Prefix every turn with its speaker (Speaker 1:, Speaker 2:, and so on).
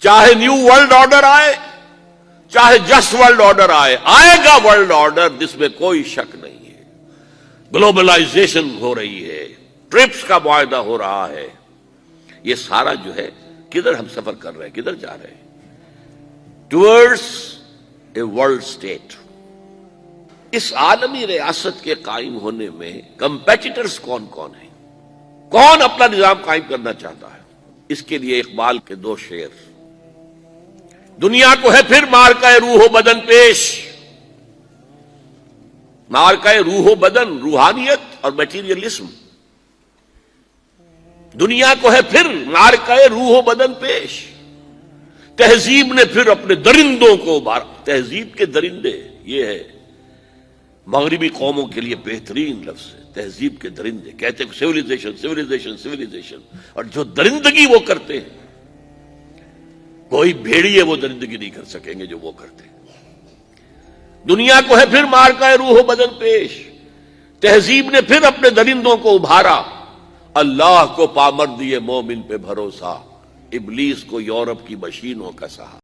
Speaker 1: چاہے new world order آئے، چاہے جسٹ ورلڈ آرڈر آئے گا ورلڈ آرڈر، جس میں کوئی شک نہیں ہے۔ گلوبلائزیشن ہو رہی ہے، ٹرپس کا معاہدہ ہو رہا ہے، یہ سارا جو ہے کدھر ہم سفر کر رہے ہیں، کدھر جا رہے ہیں؟ Towards a world state. اس عالمی ریاست کے قائم ہونے میں کمپیٹیٹرز کون کون ہیں؟ کون اپنا نظام قائم کرنا چاہتا ہے؟ اس کے لیے اقبال کے دو شعر: دنیا کو ہے پھر مارکہ روح و بدن پیش، مارکہ روح و بدن، روحانیت اور میٹیریلزم، دنیا کو ہے پھر مارکہ روح و بدن پیش، تہذیب نے پھر اپنے درندوں کو ابھارا۔ تہذیب کے درندے، یہ ہے مغربی قوموں کے لیے بہترین لفظ ہے، تہذیب کے درندے۔ کہتے ہیں سیویلائزیشن سیویلائزیشن سیویلائزیشن، اور جو درندگی وہ کرتے ہیں، کوئی بھیڑیے وہ درندگی نہیں کر سکیں گے جو وہ کرتے ہیں۔ دنیا کو ہے پھر مارکہ روح و بدن پیش، تہذیب نے پھر اپنے درندوں کو ابھارا، اللہ کو پامر دیے مومن پہ بھروسہ، ابلیس کو یورپ کی مشینوں کا سہارا۔